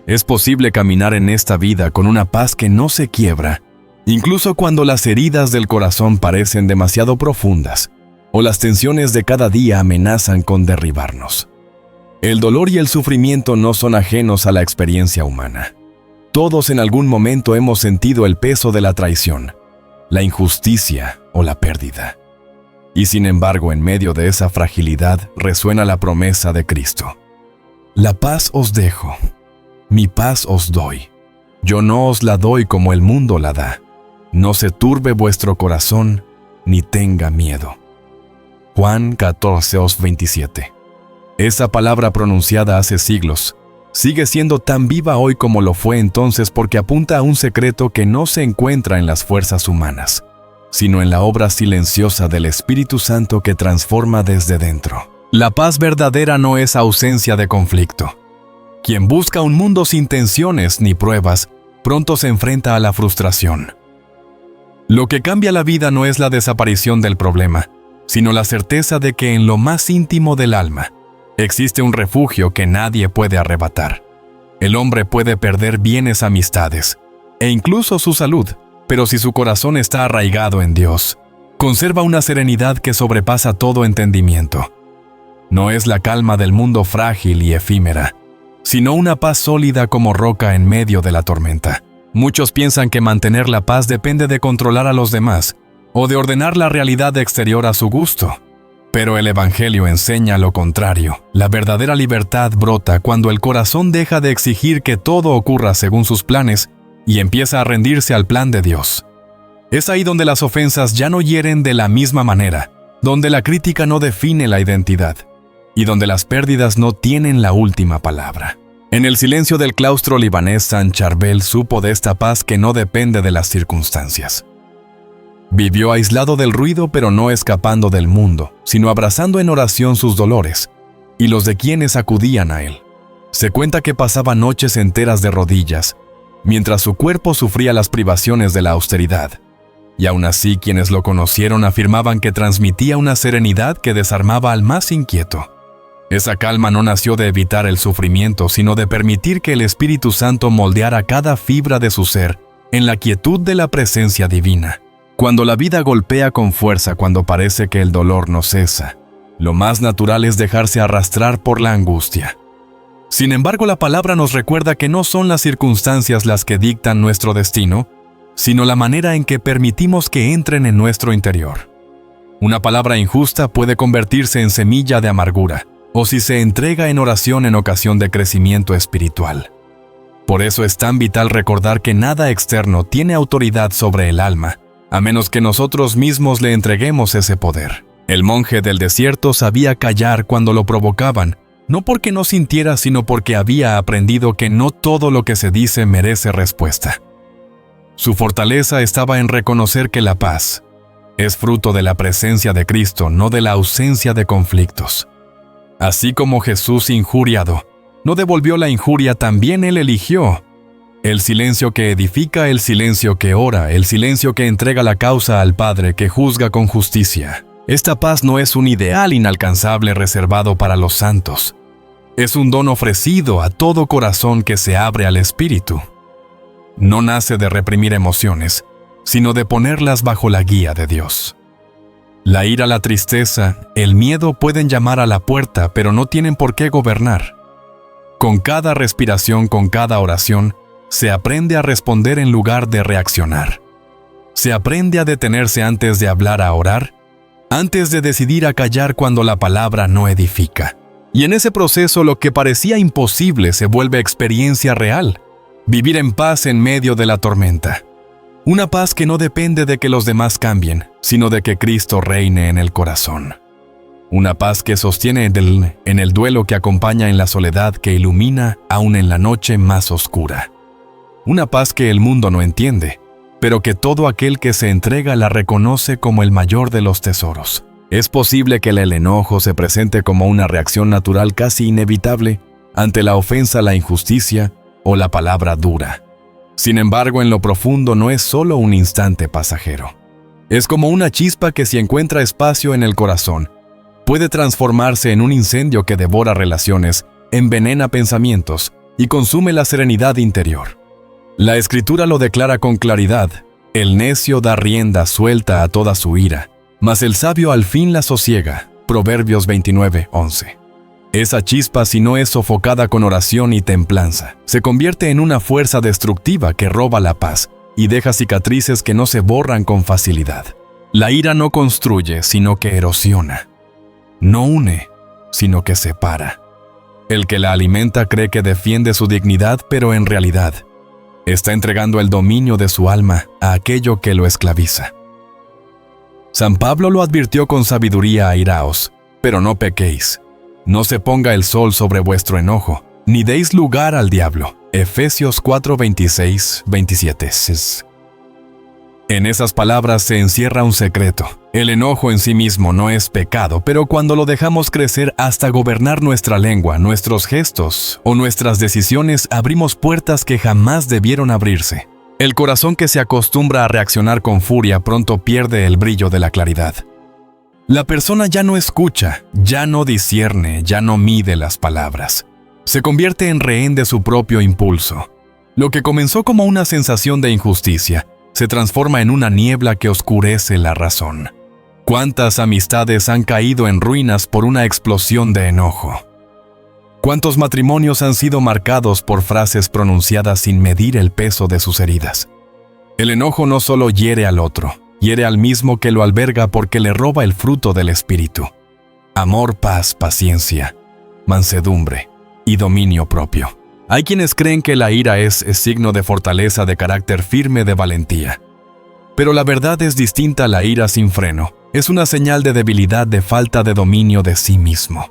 Es posible caminar en esta vida con una paz que no se quiebra, incluso cuando las heridas del corazón parecen demasiado profundas o las tensiones de cada día amenazan con derribarnos. El dolor y el sufrimiento no son ajenos a la experiencia humana. Todos en algún momento hemos sentido el peso de la traición, la injusticia o la pérdida. Y sin embargo, en medio de esa fragilidad resuena la promesa de Cristo. La paz os dejo, mi paz os doy. Yo no os la doy como el mundo la da. No se turbe vuestro corazón, ni tenga miedo. Juan 14:27. Esa palabra pronunciada hace siglos sigue siendo tan viva hoy como lo fue entonces porque apunta a un secreto que no se encuentra en las fuerzas humanas, sino en la obra silenciosa del Espíritu Santo que transforma desde dentro. La paz verdadera no es ausencia de conflicto. Quien busca un mundo sin tensiones ni pruebas, pronto se enfrenta a la frustración. Lo que cambia la vida no es la desaparición del problema, sino la certeza de que en lo más íntimo del alma existe un refugio que nadie puede arrebatar. El hombre puede perder bienes, amistades e incluso su salud, pero si su corazón está arraigado en Dios, conserva una serenidad que sobrepasa todo entendimiento. No es la calma del mundo frágil y efímera, sino una paz sólida como roca en medio de la tormenta. Muchos piensan que mantener la paz depende de controlar a los demás o de ordenar la realidad exterior a su gusto. Pero el Evangelio enseña lo contrario. La verdadera libertad brota cuando el corazón deja de exigir que todo ocurra según sus planes y empieza a rendirse al plan de Dios. Es ahí donde las ofensas ya no hieren de la misma manera, donde la crítica no define la identidad y donde las pérdidas no tienen la última palabra. En el silencio del claustro libanés, San Charbel supo de esta paz que no depende de las circunstancias. Vivió aislado del ruido, pero no escapando del mundo, sino abrazando en oración sus dolores y los de quienes acudían a él. Se cuenta que pasaba noches enteras de rodillas, mientras su cuerpo sufría las privaciones de la austeridad. Y aún así, quienes lo conocieron afirmaban que transmitía una serenidad que desarmaba al más inquieto. Esa calma no nació de evitar el sufrimiento, sino de permitir que el Espíritu Santo moldeara cada fibra de su ser en la quietud de la presencia divina. Cuando la vida golpea con fuerza, cuando parece que el dolor no cesa, lo más natural es dejarse arrastrar por la angustia. Sin embargo, la palabra nos recuerda que no son las circunstancias las que dictan nuestro destino, sino la manera en que permitimos que entren en nuestro interior. Una palabra injusta puede convertirse en semilla de amargura, o si se entrega en oración en ocasión de crecimiento espiritual. Por eso es tan vital recordar que nada externo tiene autoridad sobre el alma, a menos que nosotros mismos le entreguemos ese poder. El monje del desierto sabía callar cuando lo provocaban, no porque no sintiera, sino porque había aprendido que no todo lo que se dice merece respuesta. Su fortaleza estaba en reconocer que la paz es fruto de la presencia de Cristo, no de la ausencia de conflictos. Así como Jesús, injuriado, no devolvió la injuria, también Él eligió el silencio que edifica, el silencio que ora, el silencio que entrega la causa al Padre que juzga con justicia. Esta paz no es un ideal inalcanzable reservado para los santos. Es un don ofrecido a todo corazón que se abre al Espíritu. No nace de reprimir emociones, sino de ponerlas bajo la guía de Dios. La ira, la tristeza, el miedo pueden llamar a la puerta, pero no tienen por qué gobernar. Con cada respiración, con cada oración, se aprende a responder en lugar de reaccionar. Se aprende a detenerse antes de hablar, a orar, antes de decidir a callar cuando la palabra no edifica. Y en ese proceso lo que parecía imposible se vuelve experiencia real. Vivir en paz en medio de la tormenta. Una paz que no depende de que los demás cambien, sino de que Cristo reine en el corazón. Una paz que sostiene en el duelo, que acompaña en la soledad, que ilumina aún en la noche más oscura. Una paz que el mundo no entiende, pero que todo aquel que se entrega la reconoce como el mayor de los tesoros. Es posible que el enojo se presente como una reacción natural casi inevitable ante la ofensa, la injusticia o la palabra dura. Sin embargo, en lo profundo no es solo un instante pasajero. Es como una chispa que, si encuentra espacio en el corazón, puede transformarse en un incendio que devora relaciones, envenena pensamientos y consume la serenidad interior. La Escritura lo declara con claridad: el necio da rienda suelta a toda su ira, mas el sabio al fin la sosiega. Proverbios 29:11. Esa chispa, si no es sofocada con oración y templanza, se convierte en una fuerza destructiva que roba la paz y deja cicatrices que no se borran con facilidad. La ira no construye, sino que erosiona. No une, sino que separa. El que la alimenta cree que defiende su dignidad, pero en realidad está entregando el dominio de su alma a aquello que lo esclaviza. San Pablo lo advirtió con sabiduría: airaos, pero no pequéis. No se ponga el sol sobre vuestro enojo, ni deis lugar al diablo. Efesios 4:26-27. En esas palabras se encierra un secreto. El enojo en sí mismo no es pecado, pero cuando lo dejamos crecer hasta gobernar nuestra lengua, nuestros gestos o nuestras decisiones, abrimos puertas que jamás debieron abrirse. El corazón que se acostumbra a reaccionar con furia pronto pierde el brillo de la claridad. La persona ya no escucha, ya no discierne, ya no mide las palabras. Se convierte en rehén de su propio impulso. Lo que comenzó como una sensación de injusticia se transforma en una niebla que oscurece la razón. ¿Cuántas amistades han caído en ruinas por una explosión de enojo? ¿Cuántos matrimonios han sido marcados por frases pronunciadas sin medir el peso de sus heridas? El enojo no solo hiere al otro, hiere al mismo que lo alberga porque le roba el fruto del espíritu: amor, paz, paciencia, mansedumbre y dominio propio. Hay quienes creen que la ira es signo de fortaleza, de carácter firme, de valentía. Pero la verdad es distinta. La ira sin freno es una señal de debilidad, de falta de dominio de sí mismo.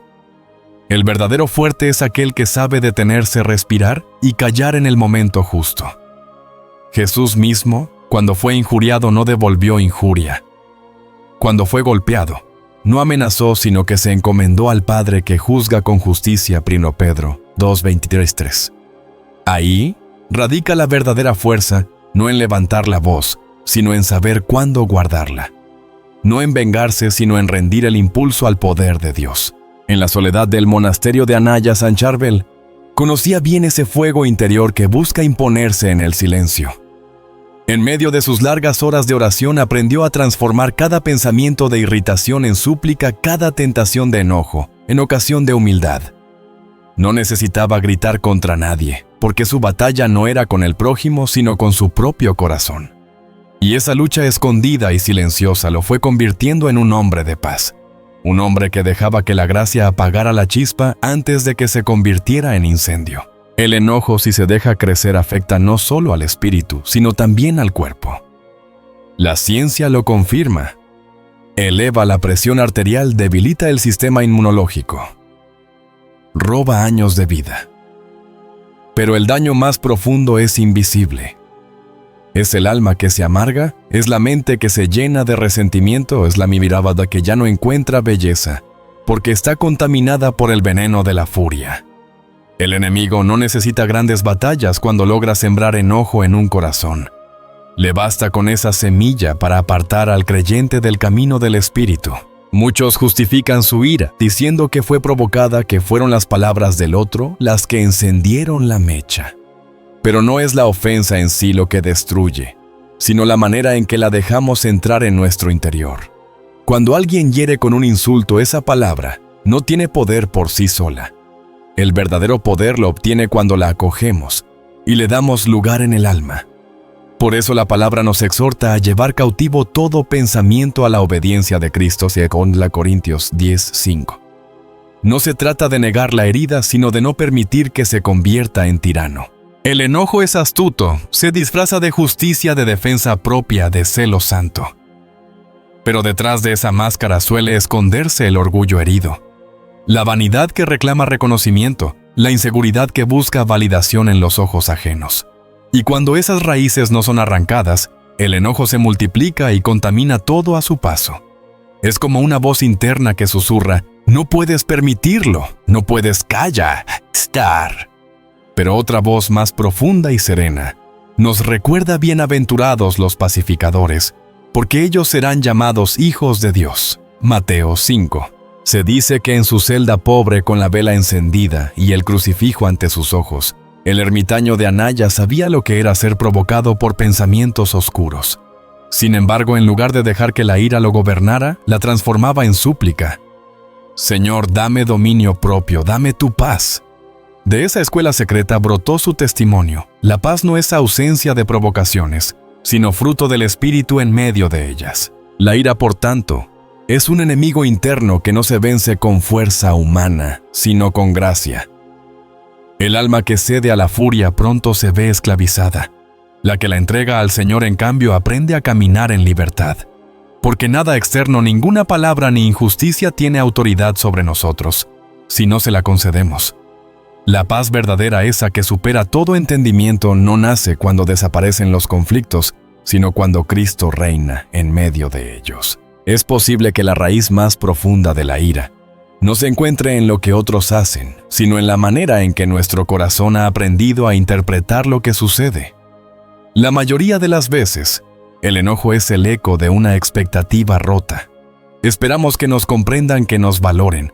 El verdadero fuerte es aquel que sabe detenerse, respirar y callar en el momento justo. Jesús mismo, cuando fue injuriado, no devolvió injuria. Cuando fue golpeado, no amenazó, sino que se encomendó al Padre que juzga con justicia. 1 Pedro 2:23-3. Ahí radica la verdadera fuerza, no en levantar la voz, sino en saber cuándo guardarla. No en vengarse, sino en rendir el impulso al poder de Dios. En la soledad del monasterio de Anaya, San Charbel conocía bien ese fuego interior que busca imponerse en el silencio. En medio de sus largas horas de oración aprendió a transformar cada pensamiento de irritación en súplica, cada tentación de enojo en ocasión de humildad. No necesitaba gritar contra nadie, porque su batalla no era con el prójimo, sino con su propio corazón. Y esa lucha escondida y silenciosa lo fue convirtiendo en un hombre de paz. Un hombre que dejaba que la gracia apagara la chispa antes de que se convirtiera en incendio. El enojo, si se deja crecer, afecta no solo al espíritu, sino también al cuerpo. La ciencia lo confirma. Eleva la presión arterial, debilita el sistema inmunológico. Roba años de vida. Pero el daño más profundo es invisible. Es el alma que se amarga, es la mente que se llena de resentimiento, es la mirada que ya no encuentra belleza, porque está contaminada por el veneno de la furia. El enemigo no necesita grandes batallas cuando logra sembrar enojo en un corazón. Le basta con esa semilla para apartar al creyente del camino del espíritu. Muchos justifican su ira, diciendo que fue provocada, que fueron las palabras del otro las que encendieron la mecha. Pero no es la ofensa en sí lo que destruye, sino la manera en que la dejamos entrar en nuestro interior. Cuando alguien hiere con un insulto, esa palabra no tiene poder por sí sola. El verdadero poder lo obtiene cuando la acogemos y le damos lugar en el alma. Por eso la palabra nos exhorta a llevar cautivo todo pensamiento a la obediencia de Cristo, según Corintios 10:5. No se trata de negar la herida, sino de no permitir que se convierta en tirano. El enojo es astuto, se disfraza de justicia, de defensa propia, de celo santo. Pero detrás de esa máscara suele esconderse el orgullo herido, la vanidad que reclama reconocimiento, la inseguridad que busca validación en los ojos ajenos. Y cuando esas raíces no son arrancadas, el enojo se multiplica y contamina todo a su paso. Es como una voz interna que susurra: no puedes permitirlo, no puedes estar. Pero otra voz más profunda y serena nos recuerda: bienaventurados los pacificadores, porque ellos serán llamados hijos de Dios. Mateo 5. Se dice que en su celda pobre, con la vela encendida y el crucifijo ante sus ojos, El ermitaño de Anaya sabía lo que era ser provocado por pensamientos oscuros. Sin embargo, en lugar de dejar que la ira lo gobernara, la transformaba en súplica. Señor, dame dominio propio, dame tu paz. De esa escuela secreta brotó su testimonio. La paz no es ausencia de provocaciones, sino fruto del Espíritu en medio de ellas. La ira, por tanto, es un enemigo interno que no se vence con fuerza humana, sino con gracia. El alma que cede a la furia pronto se ve esclavizada. La que la entrega al Señor, en cambio, aprende a caminar en libertad. Porque nada externo, ninguna palabra ni injusticia tiene autoridad sobre nosotros, si no se la concedemos. La paz verdadera, esa que supera todo entendimiento, no nace cuando desaparecen los conflictos, sino cuando Cristo reina en medio de ellos. Es posible que la raíz más profunda de la ira no se encuentre en lo que otros hacen, sino en la manera en que nuestro corazón ha aprendido a interpretar lo que sucede. La mayoría de las veces, el enojo es el eco de una expectativa rota. Esperamos que nos comprendan, que nos valoren,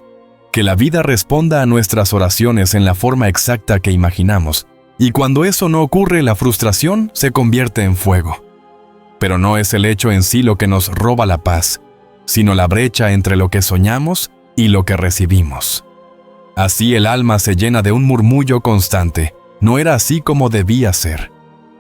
que la vida responda a nuestras oraciones en la forma exacta que imaginamos, y cuando eso no ocurre, la frustración se convierte en fuego. Pero no es el hecho en sí lo que nos roba la paz, sino la brecha entre lo que soñamos y lo que recibimos. Así el alma se llena de un murmullo constante. No era así como debía ser.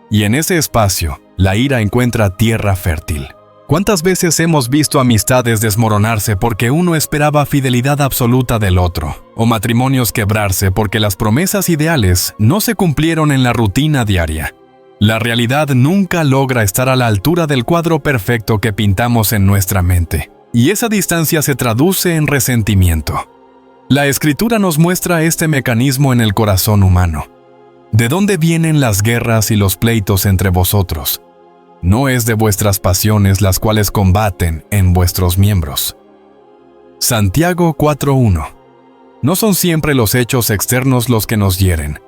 Y en ese espacio, la ira encuentra tierra fértil. ¿Cuántas veces hemos visto amistades desmoronarse porque uno esperaba fidelidad absoluta del otro? O matrimonios quebrarse porque las promesas ideales no se cumplieron en la rutina diaria. La realidad nunca logra estar a la altura del cuadro perfecto que pintamos en nuestra mente. Y esa distancia se traduce en resentimiento. La Escritura nos muestra este mecanismo en el corazón humano. ¿De dónde vienen las guerras y los pleitos entre vosotros? No es de vuestras pasiones las cuales combaten en vuestros miembros. Santiago 4:1. No son siempre los hechos externos los que nos hieren,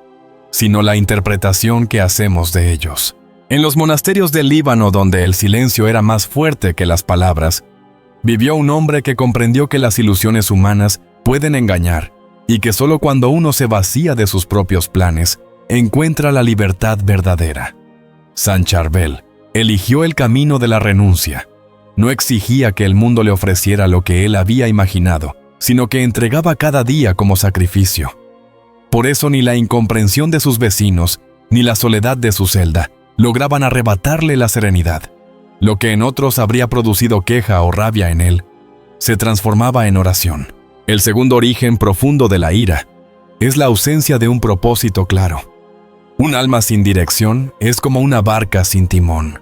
sino la interpretación que hacemos de ellos. En los monasterios del Líbano, donde el silencio era más fuerte que las palabras, vivió un hombre que comprendió que las ilusiones humanas pueden engañar y que solo cuando uno se vacía de sus propios planes, encuentra la libertad verdadera. San Charbel eligió el camino de la renuncia. No exigía que el mundo le ofreciera lo que él había imaginado, sino que entregaba cada día como sacrificio. Por eso ni la incomprensión de sus vecinos, ni la soledad de su celda, lograban arrebatarle la serenidad. Lo que en otros habría producido queja o rabia en él, se transformaba en oración. El segundo origen profundo de la ira es la ausencia de un propósito claro. Un alma sin dirección es como una barca sin timón.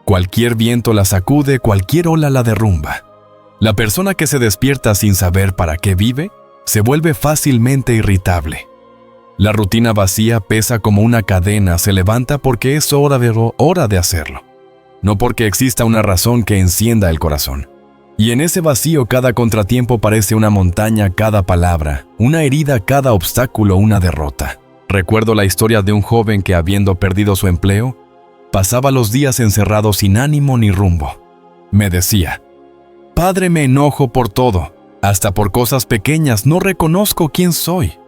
Cualquier viento la sacude, cualquier ola la derrumba. La persona que se despierta sin saber para qué vive, se vuelve fácilmente irritable. La rutina vacía pesa como una cadena, se levanta porque es hora de hacerlo, no porque exista una razón que encienda el corazón. Y en ese vacío cada contratiempo parece una montaña, cada palabra, una herida, cada obstáculo, una derrota. Recuerdo la historia de un joven que, habiendo perdido su empleo, pasaba los días encerrado sin ánimo ni rumbo. Me decía: «Padre, me enojo por todo, hasta por cosas pequeñas, no reconozco quién soy».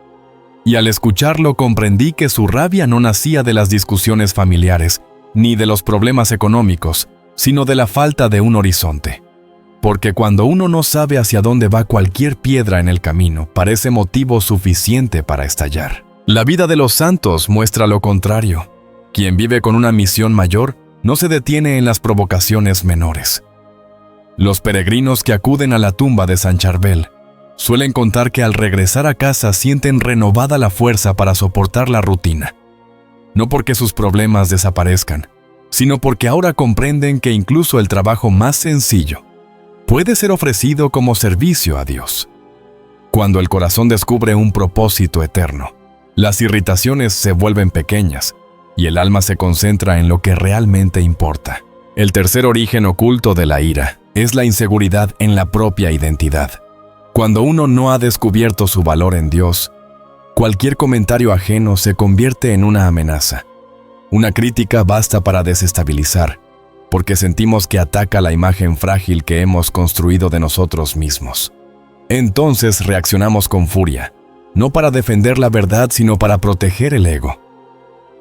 Y al escucharlo comprendí que su rabia no nacía de las discusiones familiares, ni de los problemas económicos, sino de la falta de un horizonte. Porque cuando uno no sabe hacia dónde va, cualquier piedra en el camino parece motivo suficiente para estallar. La vida de los santos muestra lo contrario. Quien vive con una misión mayor no se detiene en las provocaciones menores. Los peregrinos que acuden a la tumba de San Charbel suelen contar que al regresar a casa sienten renovada la fuerza para soportar la rutina. No porque sus problemas desaparezcan, sino porque ahora comprenden que incluso el trabajo más sencillo puede ser ofrecido como servicio a Dios. Cuando el corazón descubre un propósito eterno, las irritaciones se vuelven pequeñas y el alma se concentra en lo que realmente importa. El tercer origen oculto de la ira es la inseguridad en la propia identidad. Cuando uno no ha descubierto su valor en Dios, cualquier comentario ajeno se convierte en una amenaza. Una crítica basta para desestabilizar, porque sentimos que ataca la imagen frágil que hemos construido de nosotros mismos. Entonces reaccionamos con furia, no para defender la verdad, sino para proteger el ego.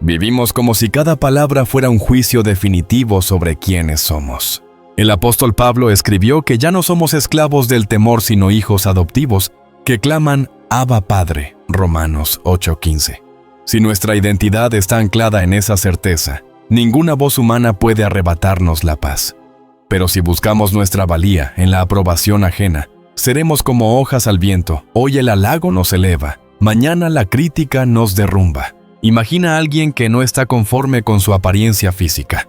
Vivimos como si cada palabra fuera un juicio definitivo sobre quiénes somos. El apóstol Pablo escribió que ya no somos esclavos del temor sino hijos adoptivos que claman Abba Padre, Romanos 8:15. Si nuestra identidad está anclada en esa certeza, ninguna voz humana puede arrebatarnos la paz. Pero si buscamos nuestra valía en la aprobación ajena, seremos como hojas al viento. Hoy el halago nos eleva, mañana la crítica nos derrumba. Imagina a alguien que no está conforme con su apariencia física.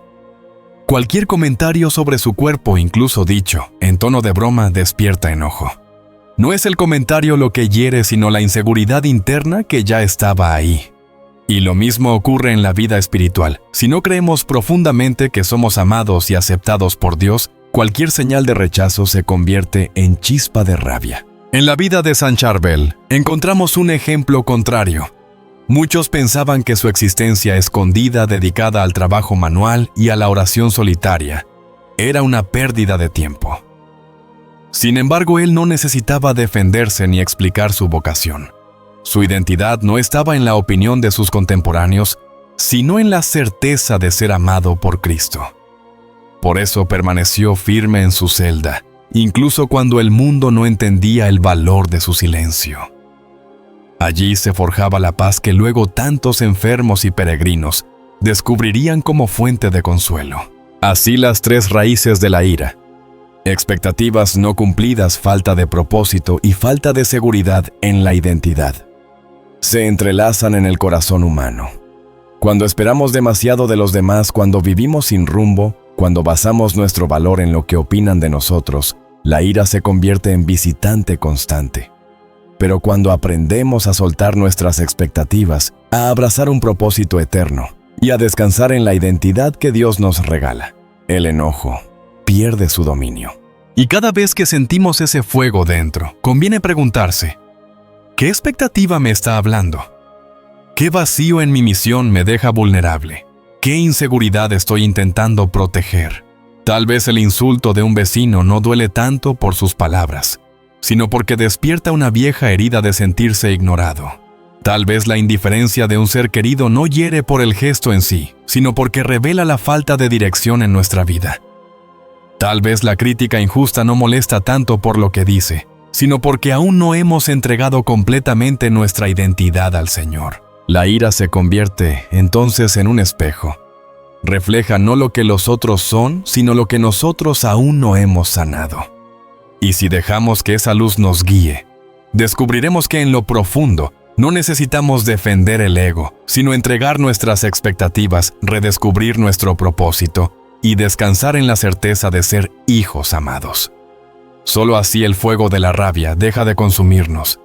Cualquier comentario sobre su cuerpo, incluso dicho en tono de broma, despierta enojo. No es el comentario lo que hiere, sino la inseguridad interna que ya estaba ahí. Y lo mismo ocurre en la vida espiritual. Si no creemos profundamente que somos amados y aceptados por Dios, cualquier señal de rechazo se convierte en chispa de rabia. En la vida de San Charbel, encontramos un ejemplo contrario. Muchos pensaban que su existencia escondida, dedicada al trabajo manual y a la oración solitaria, era una pérdida de tiempo. Sin embargo, él no necesitaba defenderse ni explicar su vocación. Su identidad no estaba en la opinión de sus contemporáneos, sino en la certeza de ser amado por Cristo. Por eso permaneció firme en su celda, incluso cuando el mundo no entendía el valor de su silencio. Allí se forjaba la paz que luego tantos enfermos y peregrinos descubrirían como fuente de consuelo. Así las tres raíces de la ira: expectativas no cumplidas, falta de propósito y falta de seguridad en la identidad, se entrelazan en el corazón humano. Cuando esperamos demasiado de los demás, cuando vivimos sin rumbo, cuando basamos nuestro valor en lo que opinan de nosotros, la ira se convierte en visitante constante. Pero cuando aprendemos a soltar nuestras expectativas, a abrazar un propósito eterno y a descansar en la identidad que Dios nos regala, el enojo pierde su dominio. Y cada vez que sentimos ese fuego dentro, conviene preguntarse: ¿qué expectativa me está hablando? ¿Qué vacío en mi misión me deja vulnerable? ¿Qué inseguridad estoy intentando proteger? Tal vez el insulto de un vecino no duele tanto por sus palabras, sino porque despierta una vieja herida de sentirse ignorado. Tal vez la indiferencia de un ser querido no hiere por el gesto en sí, sino porque revela la falta de dirección en nuestra vida. Tal vez la crítica injusta no molesta tanto por lo que dice, sino porque aún no hemos entregado completamente nuestra identidad al Señor. La ira se convierte entonces en un espejo. Refleja no lo que los otros son, sino lo que nosotros aún no hemos sanado. Y si dejamos que esa luz nos guíe, descubriremos que en lo profundo no necesitamos defender el ego, sino entregar nuestras expectativas, redescubrir nuestro propósito y descansar en la certeza de ser hijos amados. Solo así el fuego de la rabia deja de consumirnos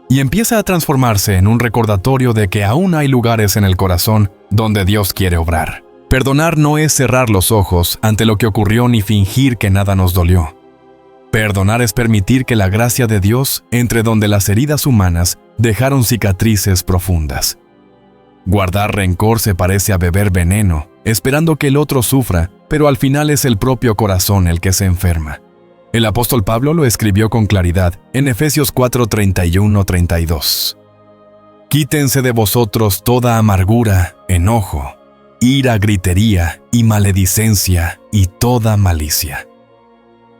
y empieza a transformarse en un recordatorio de que aún hay lugares en el corazón donde Dios quiere obrar. Perdonar no es cerrar los ojos ante lo que ocurrió ni fingir que nada nos dolió. Perdonar es permitir que la gracia de Dios entre donde las heridas humanas dejaron cicatrices profundas. Guardar rencor se parece a beber veneno, esperando que el otro sufra, pero al final es el propio corazón el que se enferma. El apóstol Pablo lo escribió con claridad en Efesios 4:31-32. Quítense de vosotros toda amargura, enojo, ira, gritería y maledicencia y toda malicia.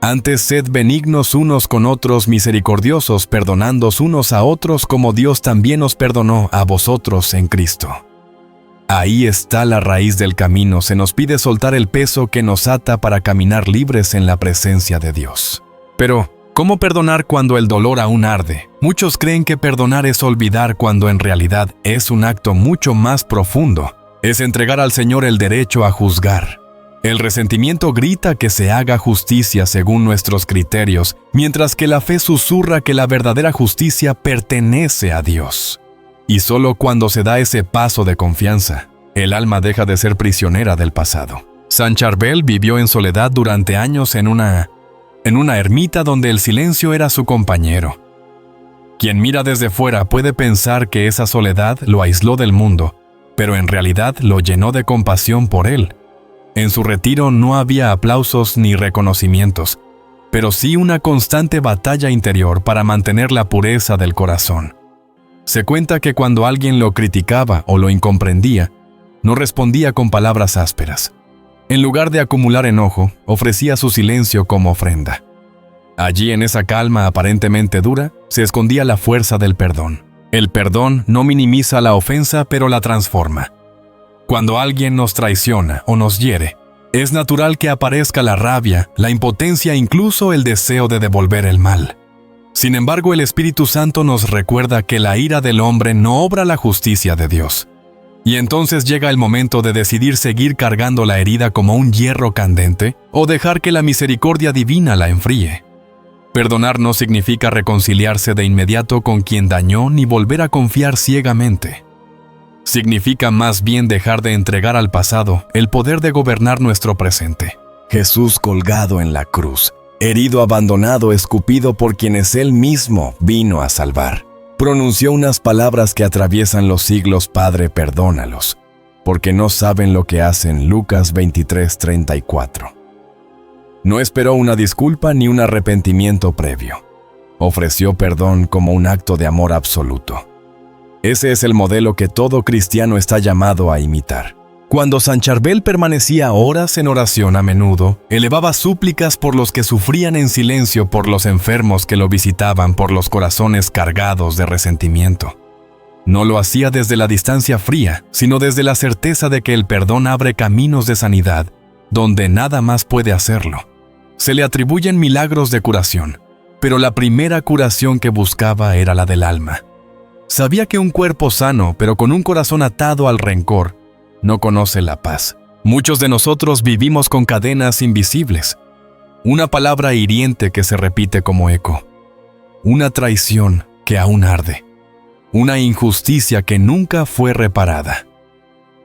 Antes sed benignos unos con otros, misericordiosos, perdonándoos unos a otros como Dios también os perdonó a vosotros en Cristo. Ahí está la raíz del camino. Se nos pide soltar el peso que nos ata para caminar libres en la presencia de Dios. Pero, ¿cómo perdonar cuando el dolor aún arde? Muchos creen que perdonar es olvidar cuando en realidad es un acto mucho más profundo. Es entregar al Señor el derecho a juzgar. El resentimiento grita que se haga justicia según nuestros criterios, mientras que la fe susurra que la verdadera justicia pertenece a Dios. Y solo cuando se da ese paso de confianza, el alma deja de ser prisionera del pasado. San Charbel vivió en soledad durante años en una ermita donde el silencio era su compañero. Quien mira desde fuera puede pensar que esa soledad lo aisló del mundo, pero en realidad lo llenó de compasión por él. En su retiro no había aplausos ni reconocimientos, pero sí una constante batalla interior para mantener la pureza del corazón. Se cuenta que cuando alguien lo criticaba o lo incomprendía, no respondía con palabras ásperas. En lugar de acumular enojo, ofrecía su silencio como ofrenda. Allí, en esa calma aparentemente dura, se escondía la fuerza del perdón. El perdón no minimiza la ofensa, pero la transforma. Cuando alguien nos traiciona o nos hiere, es natural que aparezca la rabia, la impotencia e incluso el deseo de devolver el mal. Sin embargo, el Espíritu Santo nos recuerda que la ira del hombre no obra la justicia de Dios. Y entonces llega el momento de decidir seguir cargando la herida como un hierro candente o dejar que la misericordia divina la enfríe. Perdonar no significa reconciliarse de inmediato con quien dañó ni volver a confiar ciegamente. Significa más bien dejar de entregar al pasado el poder de gobernar nuestro presente. Jesús colgado en la cruz, herido, abandonado, escupido por quienes Él mismo vino a salvar, pronunció unas palabras que atraviesan los siglos: Padre, perdónalos, porque no saben lo que hacen. Lucas 23:34. No esperó una disculpa ni un arrepentimiento previo. Ofreció perdón como un acto de amor absoluto. Ese es el modelo que todo cristiano está llamado a imitar. Cuando San Charbel permanecía horas en oración, a menudo elevaba súplicas por los que sufrían en silencio, por los enfermos que lo visitaban, por los corazones cargados de resentimiento. No lo hacía desde la distancia fría, sino desde la certeza de que el perdón abre caminos de sanidad donde nada más puede hacerlo. Se le atribuyen milagros de curación, pero la primera curación que buscaba era la del alma. Sabía que un cuerpo sano, pero con un corazón atado al rencor, no conoce la paz. Muchos de nosotros vivimos con cadenas invisibles. Una palabra hiriente que se repite como eco. Una traición que aún arde. Una injusticia que nunca fue reparada.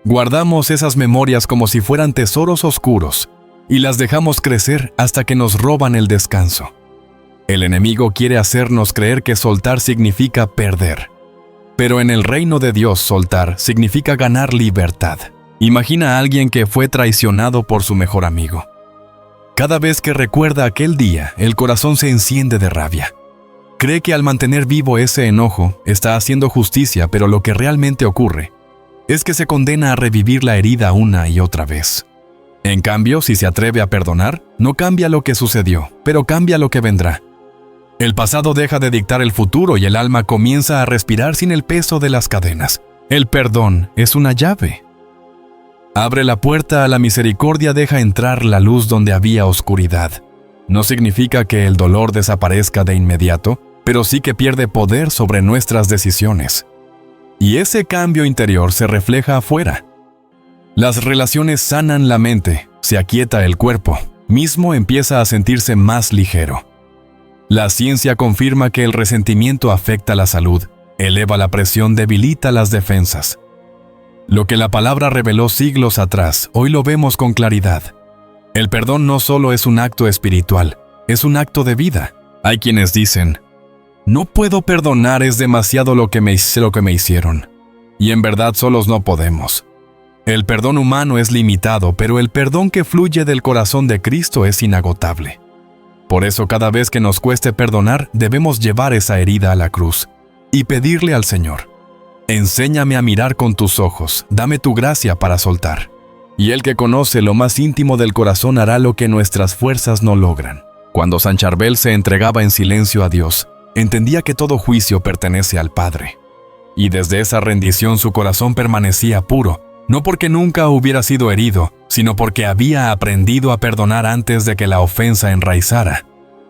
Guardamos esas memorias como si fueran tesoros oscuros y las dejamos crecer hasta que nos roban el descanso. El enemigo quiere hacernos creer que soltar significa perder. Pero en el reino de Dios, soltar significa ganar libertad. Imagina a alguien que fue traicionado por su mejor amigo. Cada vez que recuerda aquel día, el corazón se enciende de rabia. Cree que al mantener vivo ese enojo, está haciendo justicia, pero lo que realmente ocurre es que se condena a revivir la herida una y otra vez. En cambio, si se atreve a perdonar, no cambia lo que sucedió, pero cambia lo que vendrá. El pasado deja de dictar el futuro y el alma comienza a respirar sin el peso de las cadenas. El perdón es una llave. Abre la puerta a la misericordia, deja entrar la luz donde había oscuridad. No significa que el dolor desaparezca de inmediato, pero sí que pierde poder sobre nuestras decisiones. Y ese cambio interior se refleja afuera. Las relaciones sanan la mente, se aquieta el cuerpo, mismo empieza a sentirse más ligero. La ciencia confirma que el resentimiento afecta la salud, eleva la presión, debilita las defensas. Lo que la palabra reveló siglos atrás, hoy lo vemos con claridad. El perdón no solo es un acto espiritual, es un acto de vida. Hay quienes dicen: no puedo perdonar, es demasiado lo que me hicieron. Y en verdad solos no podemos. El perdón humano es limitado, pero el perdón que fluye del corazón de Cristo es inagotable. Por eso, cada vez que nos cueste perdonar, debemos llevar esa herida a la cruz y pedirle al Señor: enséñame a mirar con tus ojos, dame tu gracia para soltar. Y el que conoce lo más íntimo del corazón hará lo que nuestras fuerzas no logran. Cuando San Charbel se entregaba en silencio a Dios, entendía que todo juicio pertenece al Padre. Y desde esa rendición su corazón permanecía puro, no porque nunca hubiera sido herido, sino porque había aprendido a perdonar antes de que la ofensa enraizara.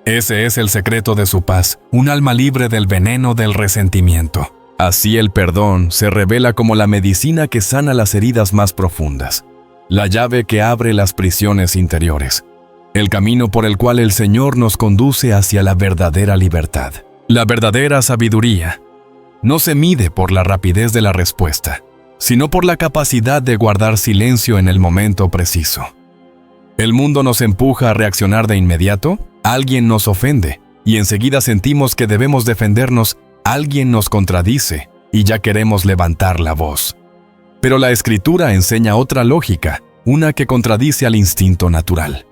Ese es el secreto de su paz, un alma libre del veneno del resentimiento. Así el perdón se revela como la medicina que sana las heridas más profundas, la llave que abre las prisiones interiores, el camino por el cual el Señor nos conduce hacia la verdadera libertad. La verdadera sabiduría no se mide por la rapidez de la respuesta, sino por la capacidad de guardar silencio en el momento preciso. El mundo nos empuja a reaccionar de inmediato, alguien nos ofende, y enseguida sentimos que debemos defendernos, alguien nos contradice, y ya queremos levantar la voz. Pero la Escritura enseña otra lógica, una que contradice al instinto natural.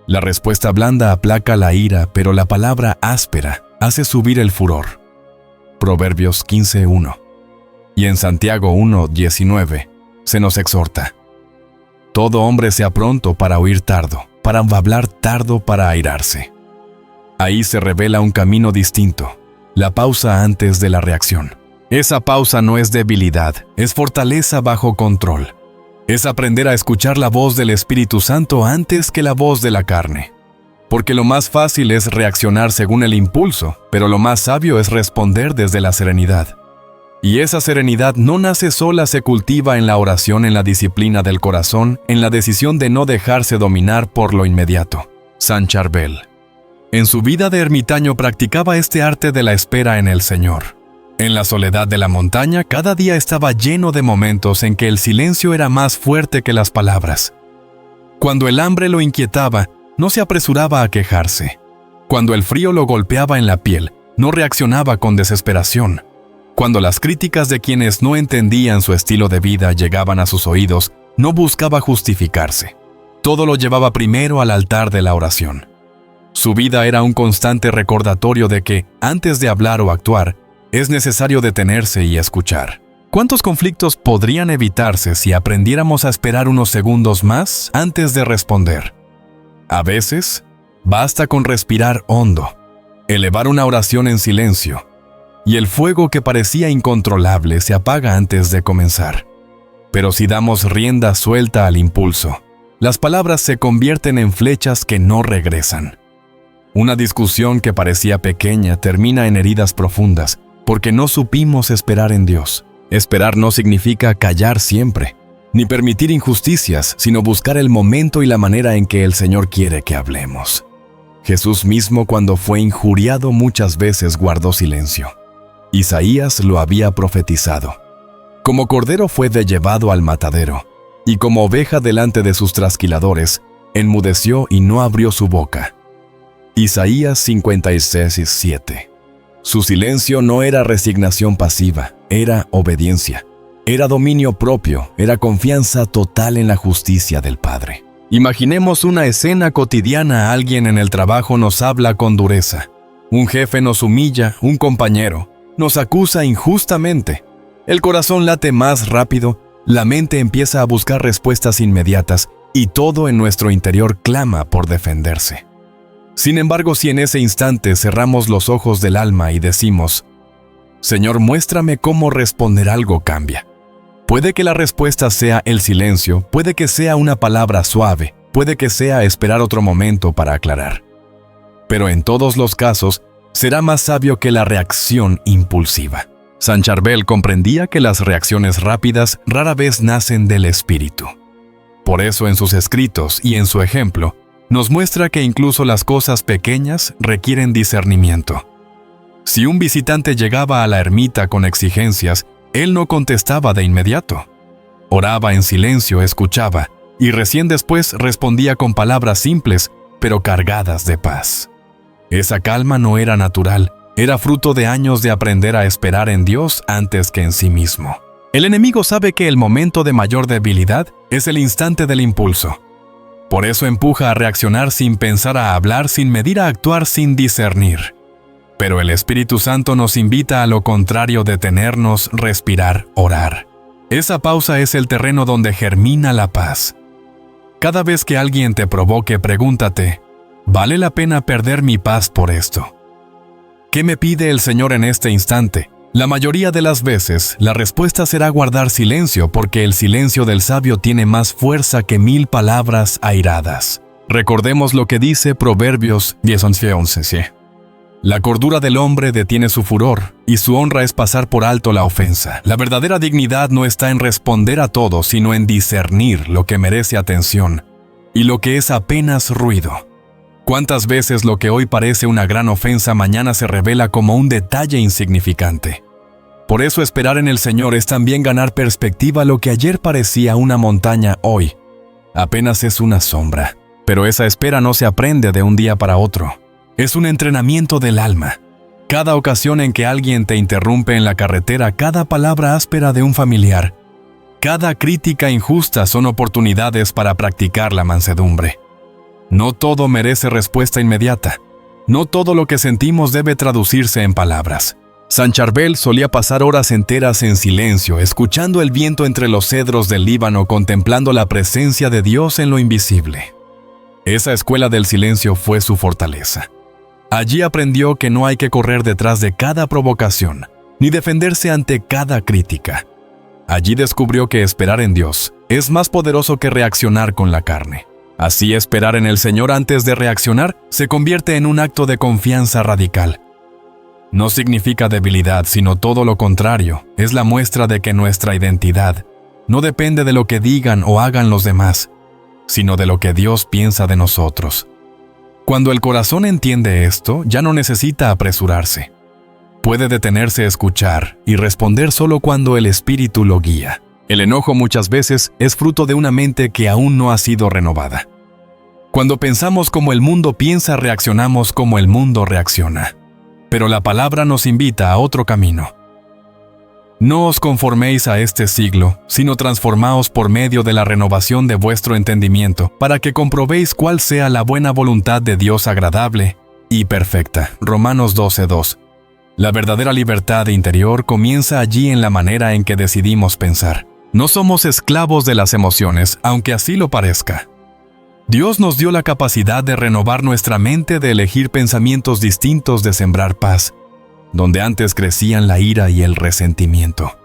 La respuesta blanda aplaca la ira, pero la palabra áspera hace subir el furor. Proverbios 15:1. Y en Santiago 1:19, se nos exhorta: todo hombre sea pronto para oír tardo, para hablar tardo para airarse. Ahí se revela un camino distinto, la pausa antes de la reacción. Esa pausa no es debilidad, es fortaleza bajo control. Es aprender a escuchar la voz del Espíritu Santo antes que la voz de la carne. Porque lo más fácil es reaccionar según el impulso, pero lo más sabio es responder desde la serenidad. Y esa serenidad no nace sola, se cultiva en la oración, en la disciplina del corazón, en la decisión de no dejarse dominar por lo inmediato. San Charbel. En su vida de ermitaño practicaba este arte de la espera en el Señor. En la soledad de la montaña, cada día estaba lleno de momentos en que el silencio era más fuerte que las palabras. Cuando el hambre lo inquietaba, no se apresuraba a quejarse. Cuando el frío lo golpeaba en la piel, no reaccionaba con desesperación. Cuando las críticas de quienes no entendían su estilo de vida llegaban a sus oídos, no buscaba justificarse. Todo lo llevaba primero al altar de la oración. Su vida era un constante recordatorio de que, antes de hablar o actuar, es necesario detenerse y escuchar. ¿Cuántos conflictos podrían evitarse si aprendiéramos a esperar unos segundos más antes de responder? A veces, basta con respirar hondo, elevar una oración en silencio, y el fuego que parecía incontrolable se apaga antes de comenzar. Pero si damos rienda suelta al impulso, las palabras se convierten en flechas que no regresan. Una discusión que parecía pequeña termina en heridas profundas, porque no supimos esperar en Dios. Esperar no significa callar siempre, ni permitir injusticias, sino buscar el momento y la manera en que el Señor quiere que hablemos. Jesús mismo, cuando fue injuriado muchas veces, guardó silencio. Isaías lo había profetizado. Como cordero fue llevado al matadero, y como oveja delante de sus trasquiladores, enmudeció y no abrió su boca. Isaías 56:7. Su silencio no era resignación pasiva, era obediencia. Era dominio propio, era confianza total en la justicia del Padre. Imaginemos una escena cotidiana: alguien en el trabajo nos habla con dureza. Un jefe nos humilla, un compañero nos acusa injustamente. El corazón late más rápido, la mente empieza a buscar respuestas inmediatas y todo en nuestro interior clama por defenderse. Sin embargo, si en ese instante cerramos los ojos del alma y decimos: Señor, muéstrame cómo responder, algo cambia. Puede que la respuesta sea el silencio, puede que sea una palabra suave, puede que sea esperar otro momento para aclarar. Pero en todos los casos, será más sabio que la reacción impulsiva. San Charbel comprendía que las reacciones rápidas rara vez nacen del espíritu. Por eso en sus escritos y en su ejemplo, nos muestra que incluso las cosas pequeñas requieren discernimiento. Si un visitante llegaba a la ermita con exigencias, él no contestaba de inmediato. Oraba en silencio, escuchaba, y recién después respondía con palabras simples, pero cargadas de paz. Esa calma no era natural, era fruto de años de aprender a esperar en Dios antes que en sí mismo. El enemigo sabe que el momento de mayor debilidad es el instante del impulso. Por eso empuja a reaccionar sin pensar, a hablar sin medir, a actuar sin discernir. Pero el Espíritu Santo nos invita a lo contrario: detenernos, respirar, orar. Esa pausa es el terreno donde germina la paz. Cada vez que alguien te provoque, pregúntate: ¿vale la pena perder mi paz por esto? ¿Qué me pide el Señor en este instante? La mayoría de las veces, la respuesta será guardar silencio, porque el silencio del sabio tiene más fuerza que 1000 palabras airadas. Recordemos lo que dice Proverbios 10:11. La cordura del hombre detiene su furor, y su honra es pasar por alto la ofensa. La verdadera dignidad no está en responder a todo, sino en discernir lo que merece atención y lo que es apenas ruido. ¿Cuántas veces lo que hoy parece una gran ofensa mañana se revela como un detalle insignificante? Por eso esperar en el Señor es también ganar perspectiva. Lo que ayer parecía una montaña, hoy apenas es una sombra. Pero esa espera no se aprende de un día para otro. Es un entrenamiento del alma. Cada ocasión en que alguien te interrumpe en la carretera, cada palabra áspera de un familiar, cada crítica injusta son oportunidades para practicar la mansedumbre. No todo merece respuesta inmediata. No todo lo que sentimos debe traducirse en palabras. San Charbel solía pasar horas enteras en silencio, escuchando el viento entre los cedros del Líbano, contemplando la presencia de Dios en lo invisible. Esa escuela del silencio fue su fortaleza. Allí aprendió que no hay que correr detrás de cada provocación, ni defenderse ante cada crítica. Allí descubrió que esperar en Dios es más poderoso que reaccionar con la carne. Así, esperar en el Señor antes de reaccionar se convierte en un acto de confianza radical. No significa debilidad, sino todo lo contrario. Es la muestra de que nuestra identidad no depende de lo que digan o hagan los demás, sino de lo que Dios piensa de nosotros. Cuando el corazón entiende esto, ya no necesita apresurarse. Puede detenerse a escuchar y responder solo cuando el Espíritu lo guía. El enojo muchas veces es fruto de una mente que aún no ha sido renovada. Cuando pensamos como el mundo piensa, reaccionamos como el mundo reacciona. Pero la palabra nos invita a otro camino. No os conforméis a este siglo, sino transformaos por medio de la renovación de vuestro entendimiento, para que comprobéis cuál sea la buena voluntad de Dios agradable y perfecta. Romanos 12:2. La verdadera libertad interior comienza allí, en la manera en que decidimos pensar. No somos esclavos de las emociones, aunque así lo parezca. Dios nos dio la capacidad de renovar nuestra mente, de elegir pensamientos distintos, de sembrar paz, donde antes crecían la ira y el resentimiento.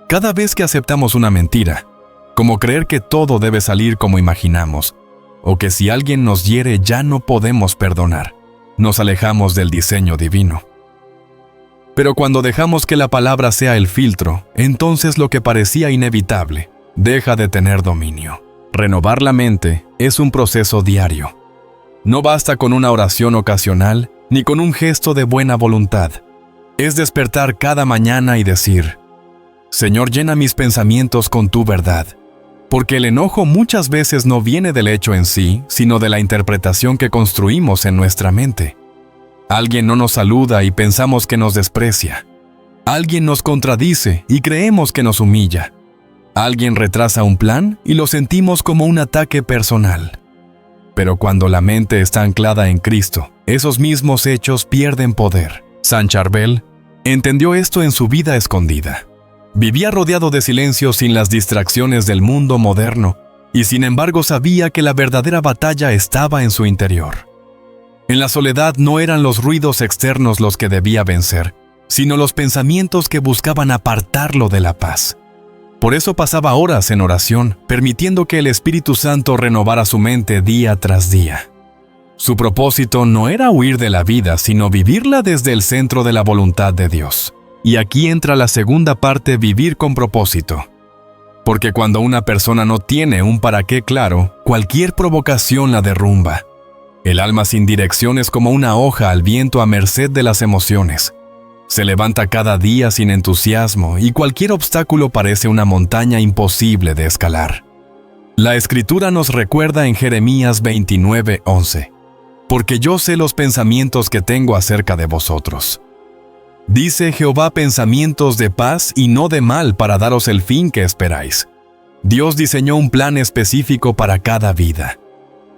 Cada vez que aceptamos una mentira, como creer que todo debe salir como imaginamos, o que si alguien nos hiere ya no podemos perdonar, nos alejamos del diseño divino. Pero cuando dejamos que la palabra sea el filtro, entonces lo que parecía inevitable deja de tener dominio. Renovar la mente es un proceso diario. No basta con una oración ocasional ni con un gesto de buena voluntad. Es despertar cada mañana y decir: Señor, llena mis pensamientos con tu verdad. Porque el enojo muchas veces no viene del hecho en sí, sino de la interpretación que construimos en nuestra mente. Alguien no nos saluda y pensamos que nos desprecia. Alguien nos contradice y creemos que nos humilla. Alguien retrasa un plan y lo sentimos como un ataque personal. Pero cuando la mente está anclada en Cristo, esos mismos hechos pierden poder. San Charbel entendió esto en su vida escondida. Vivía rodeado de silencio, sin las distracciones del mundo moderno, y sin embargo sabía que la verdadera batalla estaba en su interior. En la soledad no eran los ruidos externos los que debía vencer, sino los pensamientos que buscaban apartarlo de la paz. Por eso pasaba horas en oración, permitiendo que el Espíritu Santo renovara su mente día tras día. Su propósito no era huir de la vida, sino vivirla desde el centro de la voluntad de Dios. Y aquí entra la segunda parte: vivir con propósito. Porque cuando una persona no tiene un para qué claro, cualquier provocación la derrumba. El alma sin dirección es como una hoja al viento, a merced de las emociones. Se levanta cada día sin entusiasmo y cualquier obstáculo parece una montaña imposible de escalar. La Escritura nos recuerda en Jeremías 29:11: Porque yo sé los pensamientos que tengo acerca de vosotros. Dice Jehová, pensamientos de paz y no de mal, para daros el fin que esperáis. Dios diseñó un plan específico para cada vida.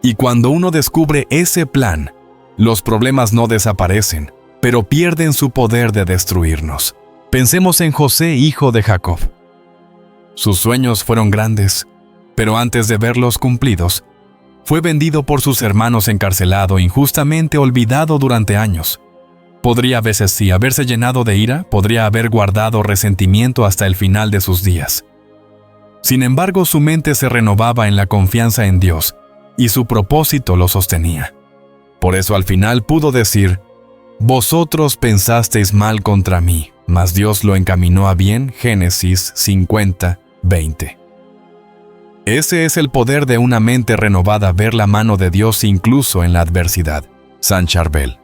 Y cuando uno descubre ese plan, los problemas no desaparecen, pero pierden su poder de destruirnos. Pensemos en José, hijo de Jacob. Sus sueños fueron grandes, pero antes de verlos cumplidos, fue vendido por sus hermanos, encarcelado, injustamente olvidado durante años. Podría a veces sí haberse llenado de ira, podría haber guardado resentimiento hasta el final de sus días. Sin embargo, su mente se renovaba en la confianza en Dios, y su propósito lo sostenía. Por eso al final pudo decir: Vosotros pensasteis mal contra mí, mas Dios lo encaminó a bien. Génesis 50:20. Ese es el poder de una mente renovada, ver la mano de Dios incluso en la adversidad. San Charbel,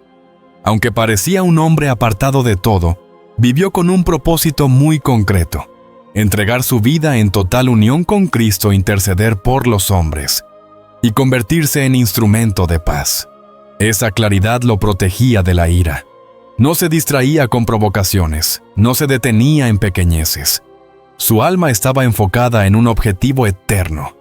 aunque parecía un hombre apartado de todo, vivió con un propósito muy concreto: entregar su vida en total unión con Cristo, interceder por los hombres y convertirse en instrumento de paz. Esa claridad lo protegía de la ira. No se distraía con provocaciones, no se detenía en pequeñeces. Su alma estaba enfocada en un objetivo eterno,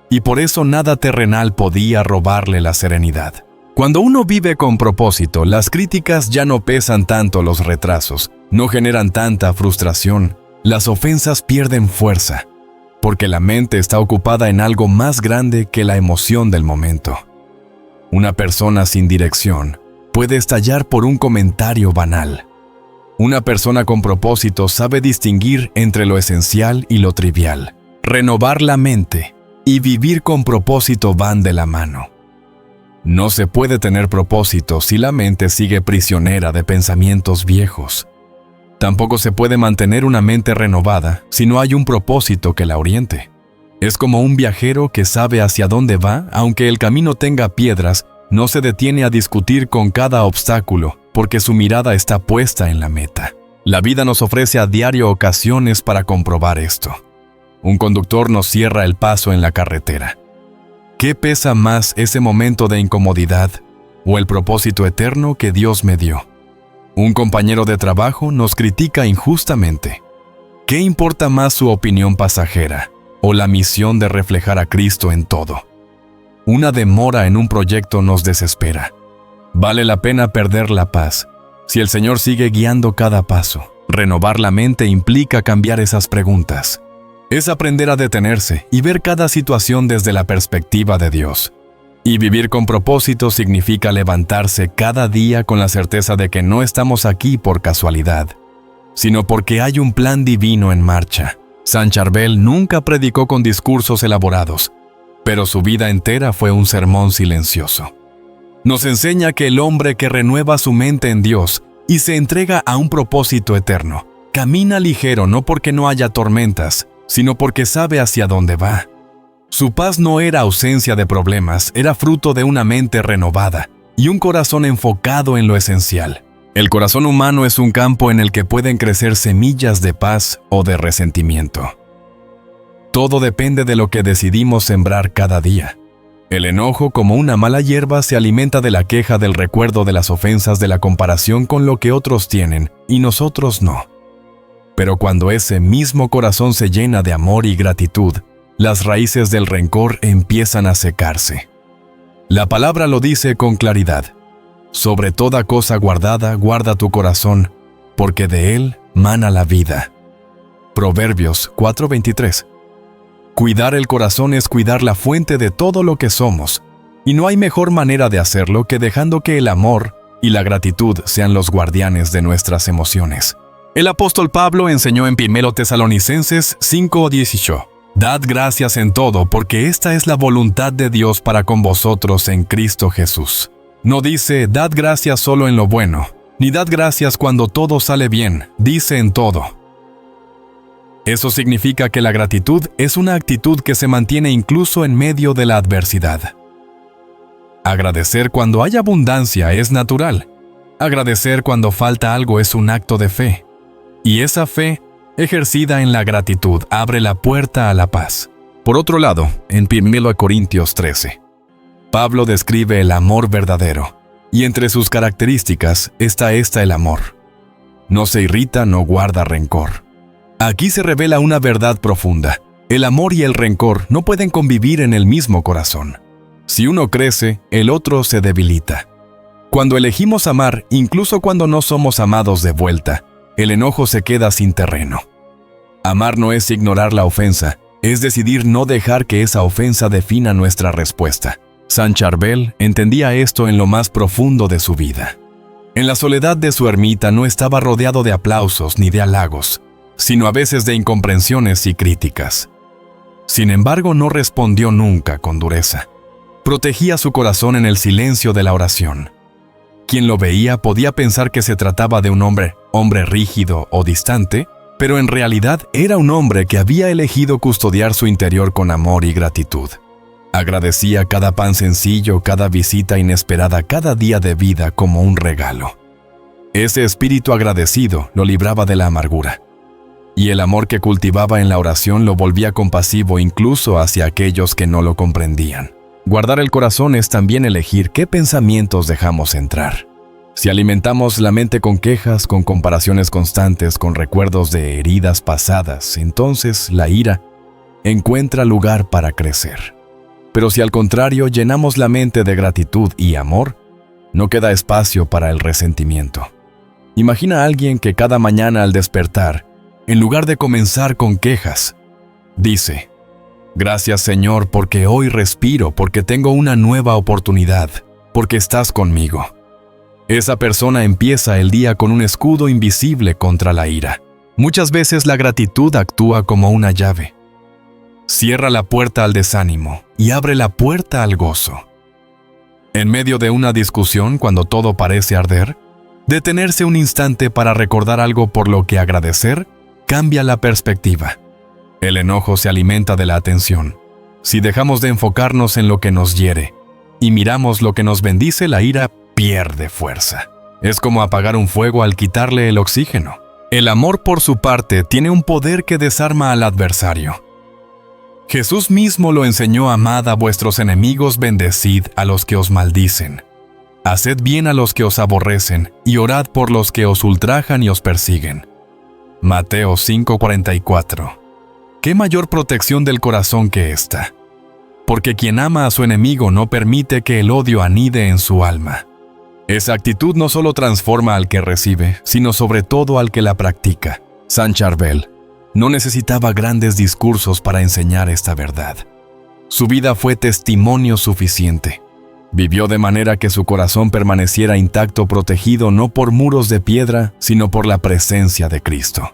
y por eso nada terrenal podía robarle la serenidad. Cuando uno vive con propósito, las críticas ya no pesan tanto, los retrasos no generan tanta frustración, las ofensas pierden fuerza, porque la mente está ocupada en algo más grande que la emoción del momento. Una persona sin dirección puede estallar por un comentario banal. Una persona con propósito sabe distinguir entre lo esencial y lo trivial. Renovar la mente y vivir con propósito van de la mano. No se puede tener propósito si la mente sigue prisionera de pensamientos viejos. Tampoco se puede mantener una mente renovada si no hay un propósito que la oriente. Es como un viajero que sabe hacia dónde va, aunque el camino tenga piedras, no se detiene a discutir con cada obstáculo, porque su mirada está puesta en la meta. La vida nos ofrece a diario ocasiones para comprobar esto. Un conductor nos cierra el paso en la carretera. ¿Qué pesa más, ese momento de incomodidad o el propósito eterno que Dios me dio? Un compañero de trabajo nos critica injustamente. ¿Qué importa más, su opinión pasajera o la misión de reflejar a Cristo en todo? Una demora en un proyecto nos desespera. Vale la pena perder la paz si el Señor sigue guiando cada paso. Renovar la mente implica cambiar esas preguntas. Es aprender a detenerse y ver cada situación desde la perspectiva de Dios. Y vivir con propósito significa levantarse cada día con la certeza de que no estamos aquí por casualidad, sino porque hay un plan divino en marcha. San Charbel nunca predicó con discursos elaborados, pero su vida entera fue un sermón silencioso. Nos enseña que el hombre que renueva su mente en Dios y se entrega a un propósito eterno, camina ligero no porque no haya tormentas, sino porque sabe hacia dónde va. Su paz no era ausencia de problemas, era fruto de una mente renovada y un corazón enfocado en lo esencial. El corazón humano es un campo en el que pueden crecer semillas de paz o de resentimiento. Todo depende de lo que decidimos sembrar cada día. El enojo, como una mala hierba, se alimenta de la queja, del recuerdo, de las ofensas, de la comparación con lo que otros tienen y nosotros no. Pero cuando ese mismo corazón se llena de amor y gratitud, las raíces del rencor empiezan a secarse. La palabra lo dice con claridad. Sobre toda cosa guardada, guarda tu corazón, porque de él mana la vida. Proverbios 4:23. Cuidar el corazón es cuidar la fuente de todo lo que somos, y no hay mejor manera de hacerlo que dejando que el amor y la gratitud sean los guardianes de nuestras emociones. El apóstol Pablo enseñó en 1 Tesalonicenses 5:18: Dad gracias en todo, porque esta es la voluntad de Dios para con vosotros en Cristo Jesús. No dice, dad gracias solo en lo bueno, ni dad gracias cuando todo sale bien, dice en todo. Eso significa que la gratitud es una actitud que se mantiene incluso en medio de la adversidad. Agradecer cuando hay abundancia es natural. Agradecer cuando falta algo es un acto de fe. Y esa fe, ejercida en la gratitud, abre la puerta a la paz. Por otro lado, en 1 Corintios 13, Pablo describe el amor verdadero, y entre sus características está el amor. No se irrita, no guarda rencor. Aquí se revela una verdad profunda. El amor y el rencor no pueden convivir en el mismo corazón. Si uno crece, el otro se debilita. Cuando elegimos amar, incluso cuando no somos amados de vuelta, el enojo se queda sin terreno. Amar no es ignorar la ofensa, es decidir no dejar que esa ofensa defina nuestra respuesta. San Charbel entendía esto en lo más profundo de su vida. En la soledad de su ermita no estaba rodeado de aplausos ni de halagos, sino a veces de incomprensiones y críticas. Sin embargo, no respondió nunca con dureza. Protegía su corazón en el silencio de la oración. Quien lo veía podía pensar que se trataba de un hombre rígido o distante, pero en realidad era un hombre que había elegido custodiar su interior con amor y gratitud. Agradecía cada pan sencillo, cada visita inesperada, cada día de vida como un regalo. Ese espíritu agradecido lo libraba de la amargura. Y el amor que cultivaba en la oración lo volvía compasivo incluso hacia aquellos que no lo comprendían. Guardar el corazón es también elegir qué pensamientos dejamos entrar. Si alimentamos la mente con quejas, con comparaciones constantes, con recuerdos de heridas pasadas, entonces la ira encuentra lugar para crecer. Pero si al contrario llenamos la mente de gratitud y amor, No queda espacio para el resentimiento. Imagina a alguien que cada mañana al despertar, en lugar de comenzar con quejas, dice: «Gracias, Señor, porque hoy respiro, porque tengo una nueva oportunidad, porque estás conmigo». Esa persona empieza el día con un escudo invisible contra la ira. Muchas veces la gratitud actúa como una llave. Cierra la puerta al desánimo y abre la puerta al gozo. En medio de una discusión, cuando todo parece arder, detenerse un instante para recordar algo por lo que agradecer cambia la perspectiva. El enojo se alimenta de la atención. Si dejamos de enfocarnos en lo que nos hiere y miramos lo que nos bendice, la ira pierde fuerza. Es como apagar un fuego al quitarle el oxígeno. El amor, por su parte, tiene un poder que desarma al adversario. Jesús mismo lo enseñó: amad a vuestros enemigos, bendecid a los que os maldicen. Haced bien a los que os aborrecen, y orad por los que os ultrajan y os persiguen. Mateo 5:44. ¿Qué mayor protección del corazón que esta? Porque quien ama a su enemigo no permite que el odio anide en su alma. Esa actitud no solo transforma al que recibe, sino sobre todo al que la practica. Saint Charbel no necesitaba grandes discursos para enseñar esta verdad. Su vida fue testimonio suficiente. Vivió de manera que su corazón permaneciera intacto, protegido no por muros de piedra, sino por la presencia de Cristo.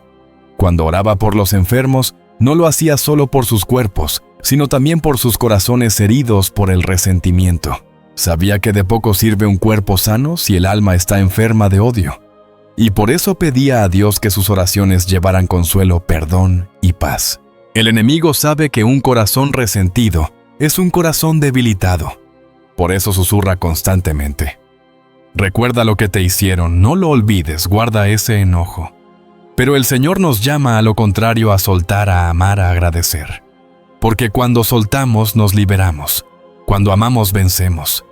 Cuando oraba por los enfermos, no lo hacía solo por sus cuerpos, sino también por sus corazones heridos por el resentimiento. Sabía que de poco sirve un cuerpo sano si el alma está enferma de odio. Y por eso pedía a Dios que sus oraciones llevaran consuelo, perdón y paz. El enemigo sabe que un corazón resentido es un corazón debilitado. Por eso susurra constantemente: recuerda lo que te hicieron, no lo olvides, guarda ese enojo. Pero el Señor nos llama a lo contrario, a soltar, a amar, a agradecer. Porque cuando soltamos nos liberamos. Cuando amamos vencemos.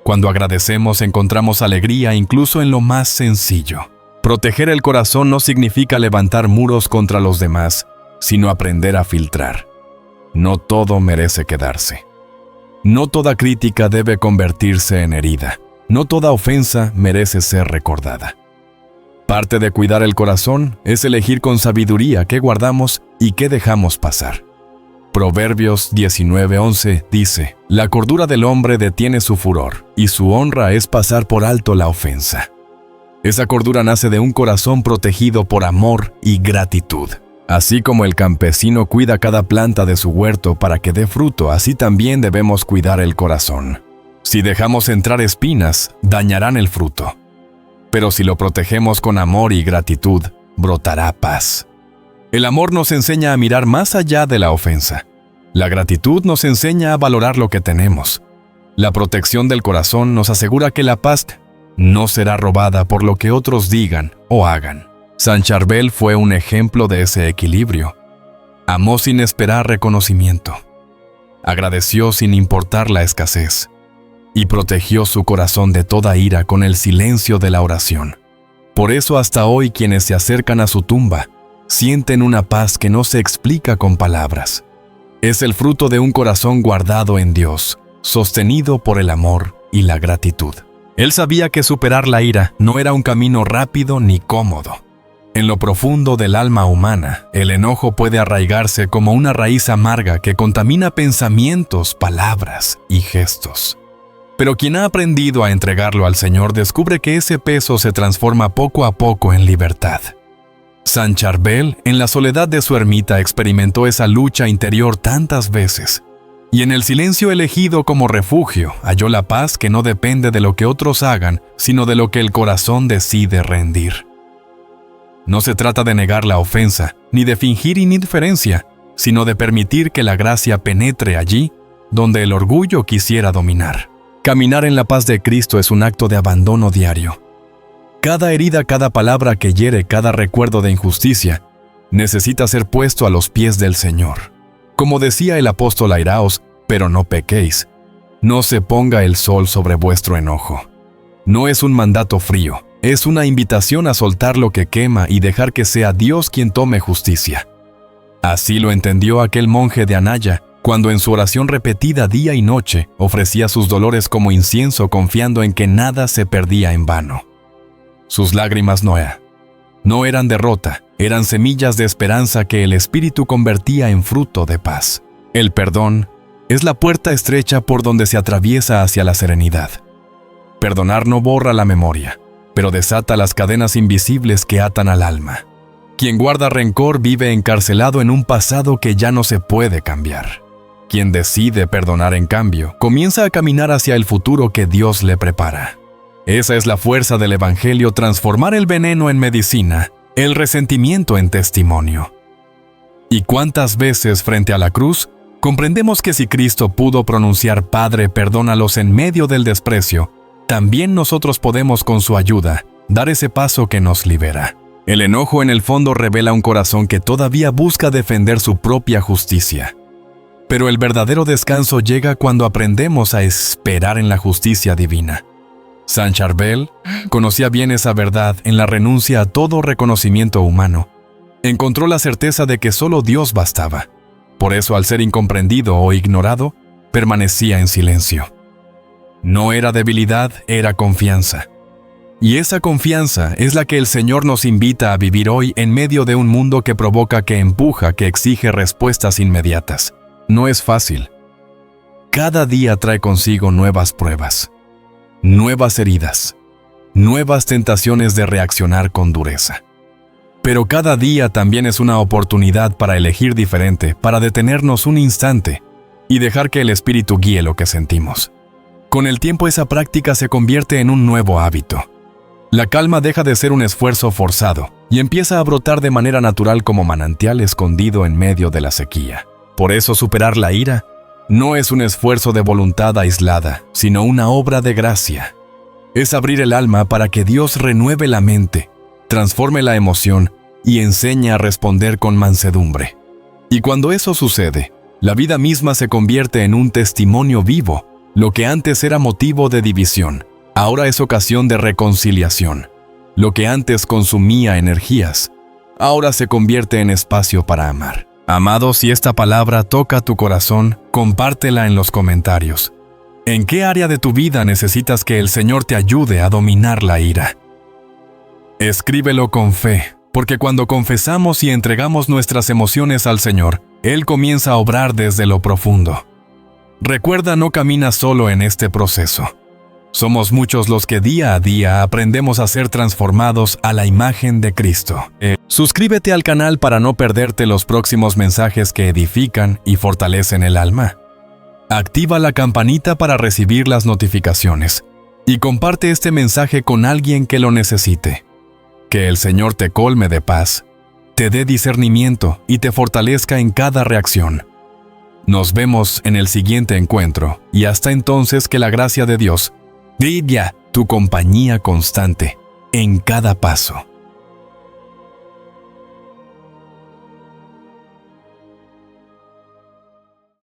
Cuando agradecemos encontramos alegría incluso en lo más sencillo. Proteger el corazón no significa levantar muros contra los demás, sino aprender a filtrar. No todo merece quedarse. No toda crítica debe convertirse en herida. No toda ofensa merece ser recordada. Parte de cuidar el corazón es elegir con sabiduría qué guardamos y qué dejamos pasar. Proverbios 19:11 dice: la cordura del hombre detiene su furor, y su honra es pasar por alto la ofensa. Esa cordura nace de un corazón protegido por amor y gratitud. Así como el campesino cuida cada planta de su huerto para que dé fruto, así también debemos cuidar el corazón. Si dejamos entrar espinas, dañarán el fruto. Pero si lo protegemos con amor y gratitud, brotará paz. El amor nos enseña a mirar más allá de la ofensa. La gratitud nos enseña a valorar lo que tenemos. La protección del corazón nos asegura que la paz no será robada por lo que otros digan o hagan. Saint Charbel fue un ejemplo de ese equilibrio. Amó sin esperar reconocimiento. Agradeció sin importar la escasez. Y protegió su corazón de toda ira con el silencio de la oración. Por eso hasta hoy quienes se acercan a su tumba sienten una paz que no se explica con palabras. Es el fruto de un corazón guardado en Dios, sostenido por el amor y la gratitud. Él sabía que superar la ira no era un camino rápido ni cómodo. En lo profundo del alma humana, el enojo puede arraigarse como una raíz amarga que contamina pensamientos, palabras y gestos. Pero quien ha aprendido a entregarlo al Señor descubre que ese peso se transforma poco a poco en libertad. Saint Charbel, en la soledad de su ermita, experimentó esa lucha interior tantas veces, y en el silencio elegido como refugio, halló la paz que no depende de lo que otros hagan, sino de lo que el corazón decide rendir. No se trata de negar la ofensa, ni de fingir indiferencia, sino de permitir que la gracia penetre allí, donde el orgullo quisiera dominar. Caminar en la paz de Cristo es un acto de abandono diario. Cada herida, cada palabra que hiere, cada recuerdo de injusticia, necesita ser puesto a los pies del Señor. Como decía el apóstol, airaos, pero no pequéis. No se ponga el sol sobre vuestro enojo. No es un mandato frío, es una invitación a soltar lo que quema y dejar que sea Dios quien tome justicia. Así lo entendió aquel monje de Anaya, cuando en su oración repetida día y noche ofrecía sus dolores como incienso confiando en que nada se perdía en vano. Sus lágrimas no eran derrota, eran semillas de esperanza que el Espíritu convertía en fruto de paz. El perdón es la puerta estrecha por donde se atraviesa hacia la serenidad. Perdonar no borra la memoria, pero desata las cadenas invisibles que atan al alma. Quien guarda rencor vive encarcelado en un pasado que ya no se puede cambiar. Quien decide perdonar, en cambio, comienza a caminar hacia el futuro que Dios le prepara. Esa es la fuerza del Evangelio: transformar el veneno en medicina, el resentimiento en testimonio. ¿Y cuántas veces frente a la cruz comprendemos que si Cristo pudo pronunciar Padre, perdónalos en medio del desprecio, también nosotros podemos con su ayuda dar ese paso que nos libera? El enojo en el fondo revela un corazón que todavía busca defender su propia justicia. Pero el verdadero descanso llega cuando aprendemos a esperar en la justicia divina. Saint Charbel conocía bien esa verdad en la renuncia a todo reconocimiento humano. Encontró la certeza de que solo Dios bastaba. Por eso, al ser incomprendido o ignorado, permanecía en silencio. No era debilidad, era confianza. Y esa confianza es la que el Señor nos invita a vivir hoy en medio de un mundo que provoca, que empuja, que exige respuestas inmediatas. No es fácil. Cada día trae consigo nuevas pruebas, nuevas heridas, nuevas tentaciones de reaccionar con dureza. Pero cada día también es una oportunidad para elegir diferente, para detenernos un instante y dejar que el Espíritu guíe lo que sentimos. Con el tiempo esa práctica se convierte en un nuevo hábito. La calma deja de ser un esfuerzo forzado y empieza a brotar de manera natural como manantial escondido en medio de la sequía. Por eso superar la ira no es un esfuerzo de voluntad aislada, sino una obra de gracia. Es abrir el alma para que Dios renueve la mente, transforme la emoción y enseñe a responder con mansedumbre. Y cuando eso sucede, la vida misma se convierte en un testimonio vivo. Lo que antes era motivo de división, ahora es ocasión de reconciliación. Lo que antes consumía energías, ahora se convierte en espacio para amar. Amado, si esta palabra toca tu corazón, compártela en los comentarios. ¿En qué área de tu vida necesitas que el Señor te ayude a dominar la ira? Escríbelo con fe, porque cuando confesamos y entregamos nuestras emociones al Señor, Él comienza a obrar desde lo profundo. Recuerda, no caminas solo en este proceso. Somos muchos los que día a día aprendemos a ser transformados a la imagen de Cristo. Suscríbete al canal para no perderte los próximos mensajes que edifican y fortalecen el alma. Activa la campanita para recibir las notificaciones y comparte este mensaje con alguien que lo necesite. Que el Señor te colme de paz, te dé discernimiento y te fortalezca en cada reacción. Nos vemos en el siguiente encuentro y hasta entonces que la gracia de Dios, tu compañía constante en cada paso.